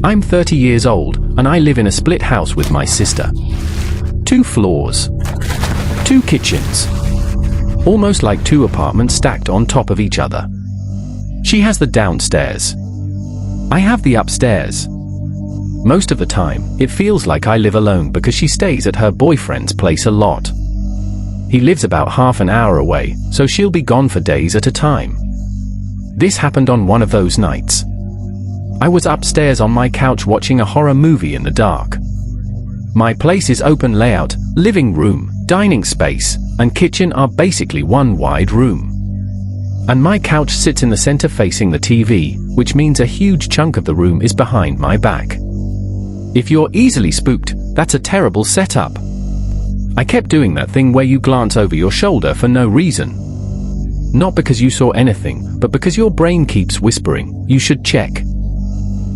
I'm 30 years old, and I live in a split house with my sister. 2 floors. 2 kitchens. Almost like 2 apartments stacked on top of each other. She has the downstairs. I have the upstairs. Most of the time, it feels like I live alone because she stays at her boyfriend's place a lot. He lives about half an hour away, so she'll be gone for days at a time. This happened on one of those nights. I was upstairs on my couch watching a horror movie in the dark. My place is open layout, living room, dining space, and kitchen are basically one wide room. And my couch sits in the center facing the TV, which means a huge chunk of the room is behind my back. If you're easily spooked, that's a terrible setup. I kept doing that thing where you glance over your shoulder for no reason. Not because you saw anything, but because your brain keeps whispering, you should check.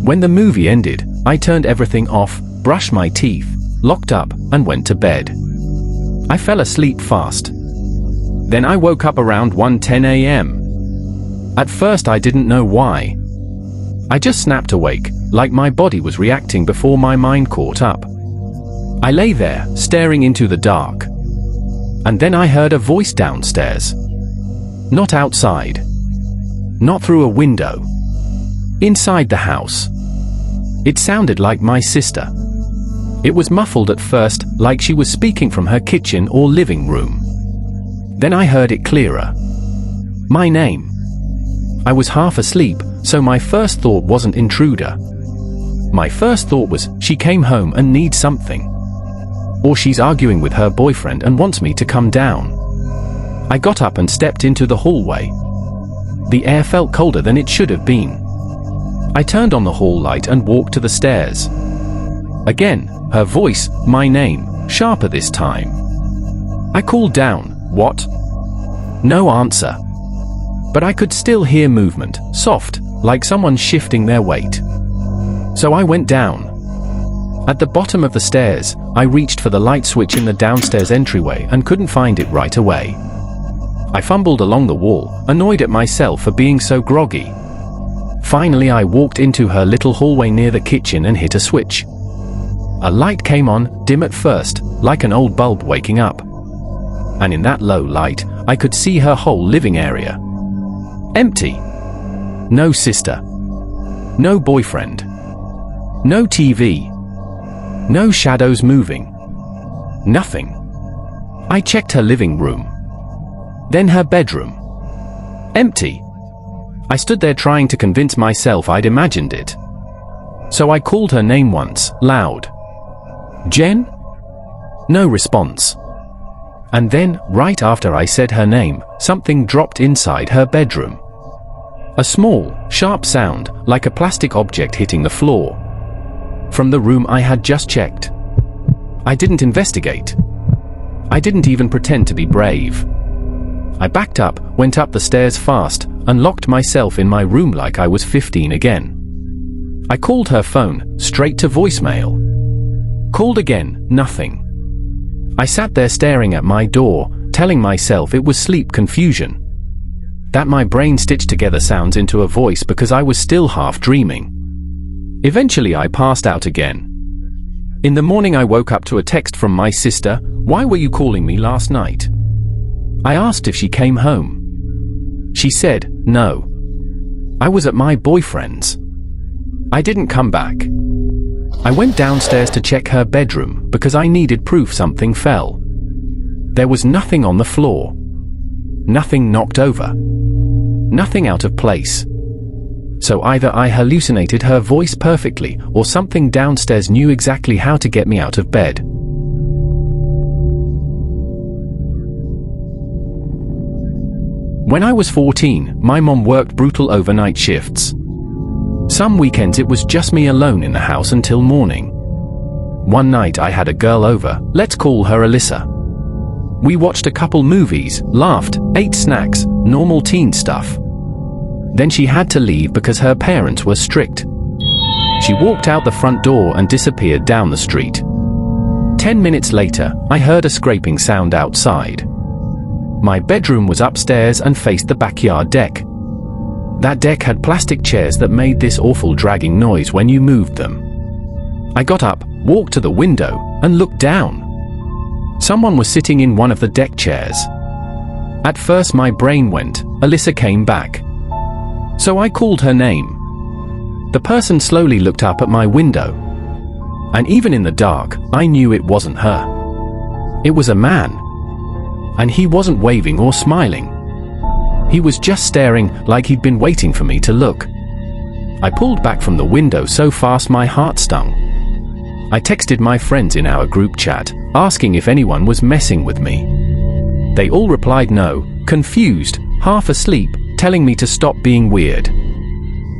When the movie ended, I turned everything off, brushed my teeth, locked up, and went to bed. I fell asleep fast. Then I woke up around 1:10 a.m. At first I didn't know why. I just snapped awake, like my body was reacting before my mind caught up. I lay there, staring into the dark. And then I heard a voice downstairs. Not outside. Not through a window. Inside the house. It sounded like my sister. It was muffled at first, like she was speaking from her kitchen or living room. Then I heard it clearer. My name. I was half asleep, so my first thought wasn't intruder. My first thought was, she came home and needs something. Or she's arguing with her boyfriend and wants me to come down. I got up and stepped into the hallway. The air felt colder than it should have been. I turned on the hall light and walked to the stairs. Again, her voice, my name, sharper this time. I called down, "What?" No answer. But I could still hear movement, soft, like someone shifting their weight. So I went down. At the bottom of the stairs, I reached for the light switch in the downstairs entryway and couldn't find it right away. I fumbled along the wall, annoyed at myself for being so groggy. Finally I walked into her little hallway near the kitchen and hit a switch. A light came on, dim at first, like an old bulb waking up. And in that low light, I could see her whole living area. Empty. No sister. No boyfriend. No TV. No shadows moving. Nothing. I checked her living room. Then her bedroom. Empty. I stood there trying to convince myself I'd imagined it. So I called her name once, loud. Jen? No response. And then, right after I said her name, something dropped inside her bedroom. A small, sharp sound, like a plastic object hitting the floor. From the room I had just checked. I didn't investigate. I didn't even pretend to be brave. I backed up, went up the stairs fast, and locked myself in my room like I was 15 again. I called her phone, straight to voicemail. Called again, nothing. I sat there staring at my door, telling myself it was sleep confusion. That my brain stitched together sounds into a voice because I was still half dreaming. Eventually I passed out again. In the morning I woke up to a text from my sister, "Why were you calling me last night?" I asked if she came home. She said, "No. I was at my boyfriend's. I didn't come back." I went downstairs to check her bedroom because I needed proof something fell. There was nothing on the floor. Nothing knocked over. Nothing out of place. So either I hallucinated her voice perfectly, or something downstairs knew exactly how to get me out of bed. When I was 14, my mom worked brutal overnight shifts. Some weekends it was just me alone in the house until morning. One night I had a girl over, let's call her Alyssa. We watched a couple movies, laughed, ate snacks, normal teen stuff. Then she had to leave because her parents were strict. She walked out the front door and disappeared down the street. 10 minutes later, I heard a scraping sound outside. My bedroom was upstairs and faced the backyard deck. That deck had plastic chairs that made this awful dragging noise when you moved them. I got up, walked to the window, and looked down. Someone was sitting in one of the deck chairs. At first my brain went, Alyssa came back. So I called her name. The person slowly looked up at my window. And even in the dark, I knew it wasn't her. It was a man. And he wasn't waving or smiling. He was just staring like he'd been waiting for me to look. I pulled back from the window so fast my heart stung. I texted my friends in our group chat, asking if anyone was messing with me. They all replied no, confused, half asleep, telling me to stop being weird.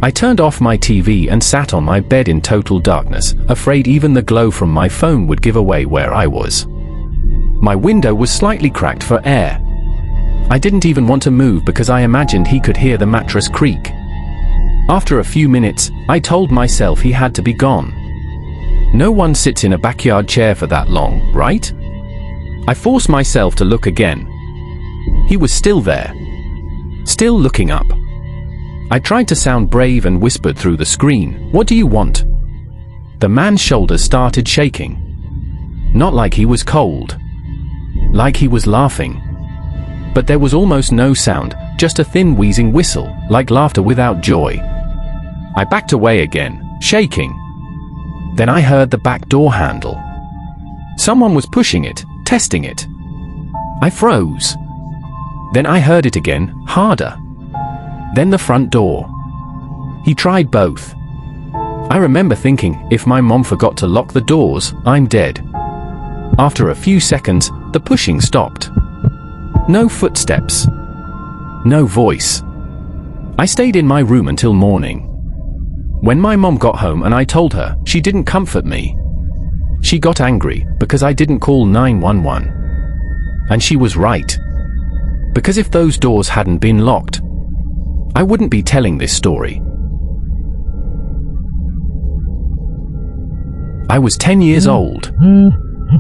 I turned off my TV and sat on my bed in total darkness, afraid even the glow from my phone would give away where I was. My window was slightly cracked for air. I didn't even want to move because I imagined he could hear the mattress creak. After a few minutes, I told myself he had to be gone. No one sits in a backyard chair for that long, right? I forced myself to look again. He was still there. Still looking up. I tried to sound brave and whispered through the screen, "What do you want?" The man's shoulders started shaking. Not like he was cold. Like he was laughing. But there was almost no sound, just a thin wheezing whistle, like laughter without joy. I backed away again, shaking. Then I heard the back door handle. Someone was pushing it, testing it. I froze. Then I heard it again, harder. Then the front door. He tried both. I remember thinking, if my mom forgot to lock the doors, I'm dead. After a few seconds, the pushing stopped. No footsteps. No voice. I stayed in my room until morning. When my mom got home and I told her, she didn't comfort me. She got angry because I didn't call 911. And she was right. Because if those doors hadn't been locked, I wouldn't be telling this story. I was 10 years old.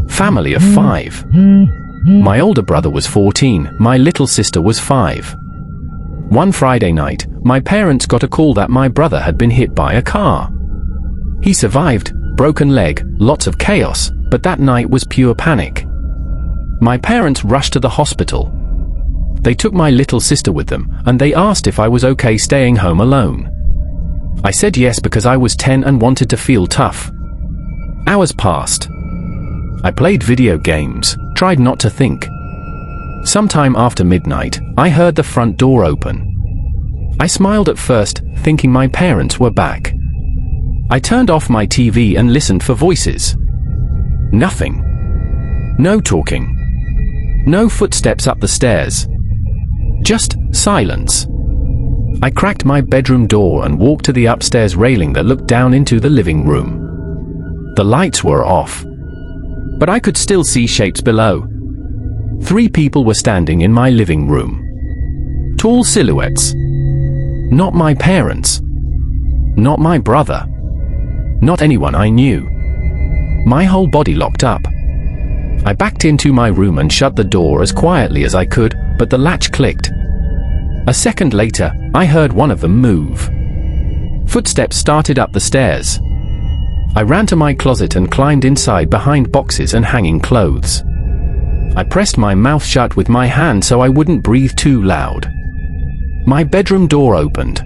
Family of 5. My older brother was 14, my little sister was 5. One Friday night, my parents got a call that my brother had been hit by a car. He survived, broken leg, lots of chaos, but that night was pure panic. My parents rushed to the hospital. They took my little sister with them, and they asked if I was okay staying home alone. I said yes because I was 10 and wanted to feel tough. Hours passed. I played video games, tried not to think. Sometime after midnight, I heard the front door open. I smiled at first, thinking my parents were back. I turned off my TV and listened for voices. Nothing. No talking. No footsteps up the stairs. Just silence. I cracked my bedroom door and walked to the upstairs railing that looked down into the living room. The lights were off. But I could still see shapes below. 3 people were standing in my living room. Tall silhouettes. Not my parents. Not my brother. Not anyone I knew. My whole body locked up. I backed into my room and shut the door as quietly as I could, but the latch clicked. A second later, I heard one of them move. Footsteps started up the stairs. I ran to my closet and climbed inside behind boxes and hanging clothes. I pressed my mouth shut with my hand so I wouldn't breathe too loud. My bedroom door opened.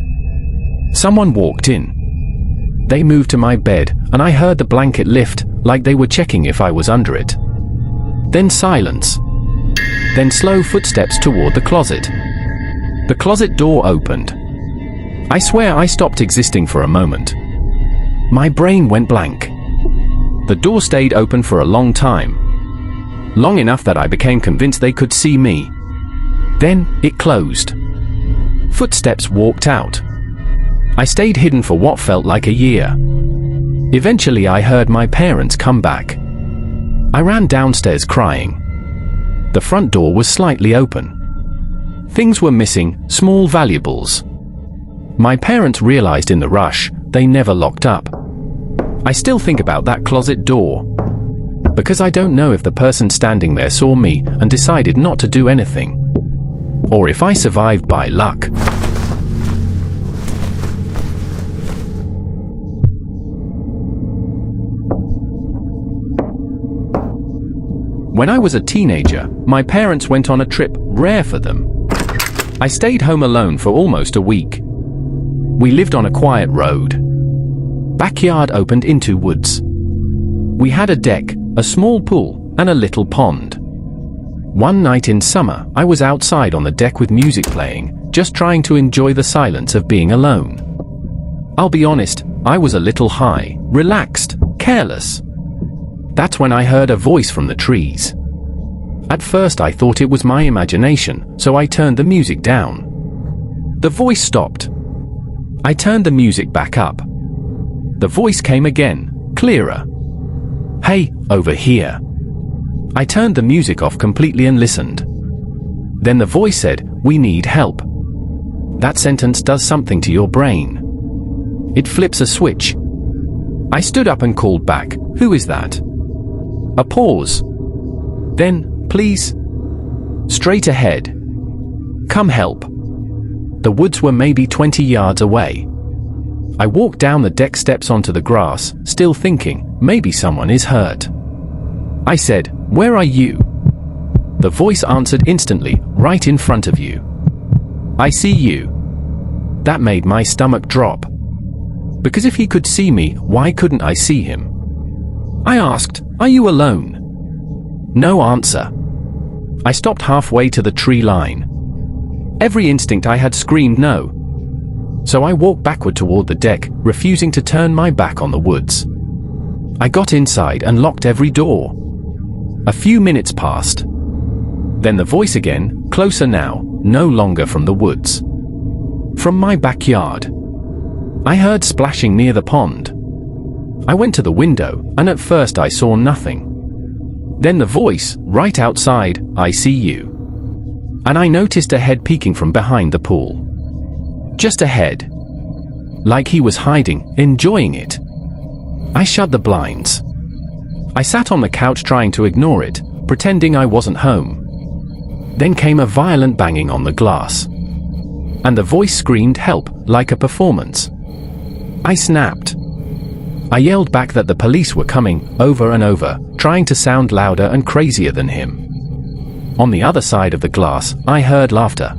Someone walked in. They moved to my bed, and I heard the blanket lift, like they were checking if I was under it. Then silence. Then slow footsteps toward the closet. The closet door opened. I swear I stopped existing for a moment. My brain went blank. The door stayed open for a long time. Long enough that I became convinced they could see me. Then, it closed. Footsteps walked out. I stayed hidden for what felt like a year. Eventually I heard my parents come back. I ran downstairs crying. The front door was slightly open. Things were missing, small valuables. My parents realized in the rush, they never locked up. I still think about that closet door. Because I don't know if the person standing there saw me and decided not to do anything. Or if I survived by luck. When I was a teenager, my parents went on a trip rare for them. I stayed home alone for almost a week. We lived on a quiet road. Backyard opened into woods. We had a deck, a small pool, and a little pond. One night in summer, I was outside on the deck with music playing, just trying to enjoy the silence of being alone. I'll be honest, I was a little high, relaxed, careless. That's when I heard a voice from the trees. At first I thought it was my imagination, so I turned the music down. The voice stopped. I turned the music back up. The voice came again, clearer. "Hey, over here." I turned the music off completely and listened. Then the voice said, "We need help." That sentence does something to your brain. It flips a switch. I stood up and called back, "Who is that?" A pause. Then, "Please. Straight ahead. Come help." The woods were maybe 20 yards away. I walked down the deck steps onto the grass, still thinking, maybe someone is hurt. I said, "Where are you?" The voice answered instantly, "Right in front of you." "I see you." That made my stomach drop. Because if he could see me, why couldn't I see him? I asked, "Are you alone?" No answer. I stopped halfway to the tree line. Every instinct I had screamed no. So I walked backward toward the deck, refusing to turn my back on the woods. I got inside and locked every door. A few minutes passed. Then the voice again, closer now, no longer from the woods. From my backyard. I heard splashing near the pond. I went to the window, and at first I saw nothing. Then the voice, right outside, "I see you." And I noticed a head peeking from behind the pool. Just a head. Like he was hiding, enjoying it. I shut the blinds. I sat on the couch trying to ignore it, pretending I wasn't home. Then came a violent banging on the glass. And the voice screamed help, like a performance. I snapped. I yelled back that the police were coming, over and over, trying to sound louder and crazier than him. On the other side of the glass, I heard laughter.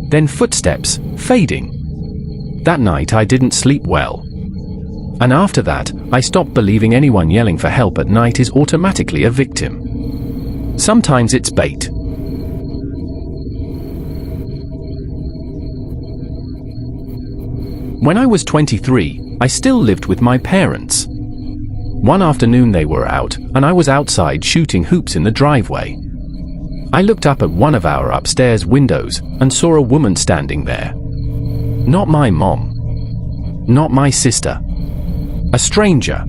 Then footsteps, fading. That night I didn't sleep well. And after that, I stopped believing anyone yelling for help at night is automatically a victim. Sometimes it's bait. When I was 23, I still lived with my parents. One afternoon they were out, and I was outside shooting hoops in the driveway. I looked up at one of our upstairs windows and saw a woman standing there. Not my mom. Not my sister. A stranger.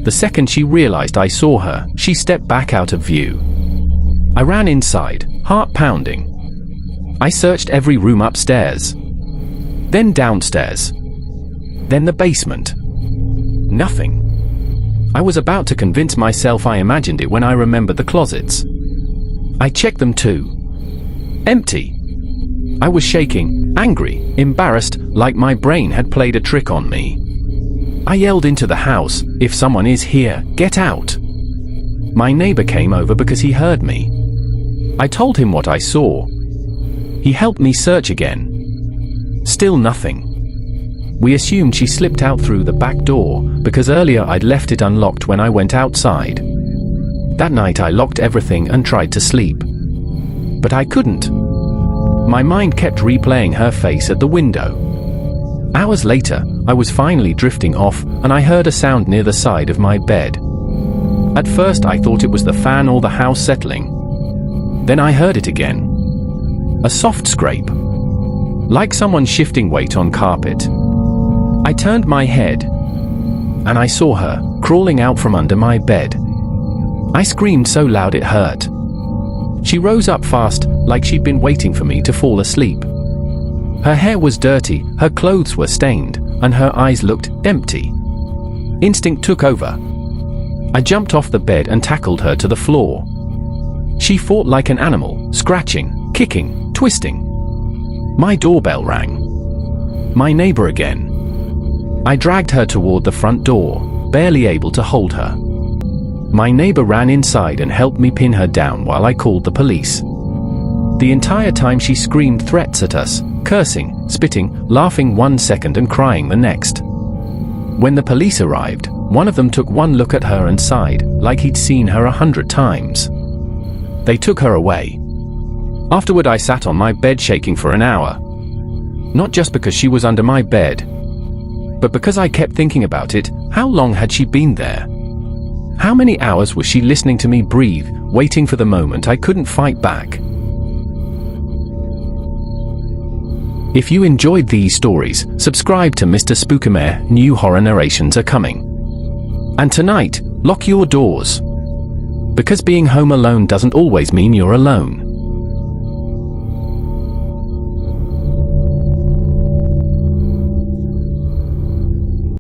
The second she realized I saw her, she stepped back out of view. I ran inside, heart pounding. I searched every room upstairs. Then downstairs. Then the basement. Nothing. I was about to convince myself I imagined it when I remembered the closets. I checked them too. Empty. I was shaking, angry, embarrassed, like my brain had played a trick on me. I yelled into the house, "If someone is here, get out." My neighbor came over because he heard me. I told him what I saw. He helped me search again. Still nothing. We assumed she slipped out through the back door, because earlier I'd left it unlocked when I went outside. That night I locked everything and tried to sleep. But I couldn't. My mind kept replaying her face at the window. Hours later, I was finally drifting off, and I heard a sound near the side of my bed. At first I thought it was the fan or the house settling. Then I heard it again. A soft scrape. Like someone shifting weight on carpet. I turned my head, and I saw her, crawling out from under my bed. I screamed so loud it hurt. She rose up fast, like she'd been waiting for me to fall asleep. Her hair was dirty, her clothes were stained, and her eyes looked empty. Instinct took over. I jumped off the bed and tackled her to the floor. She fought like an animal, scratching, kicking, twisting. My doorbell rang. My neighbor again. I dragged her toward the front door, barely able to hold her. My neighbor ran inside and helped me pin her down while I called the police. The entire time she screamed threats at us, cursing, spitting, laughing 1 second and crying the next. When the police arrived, one of them took one look at her and sighed, like he'd seen her 100 times. They took her away. Afterward, I sat on my bed shaking for an hour. Not just because she was under my bed, but because I kept thinking about it. How long had she been there? How many hours was she listening to me breathe, waiting for the moment I couldn't fight back? If you enjoyed these stories, subscribe to Mr. Spookymare. New horror narrations are coming. And tonight, lock your doors. Because being home alone doesn't always mean you're alone.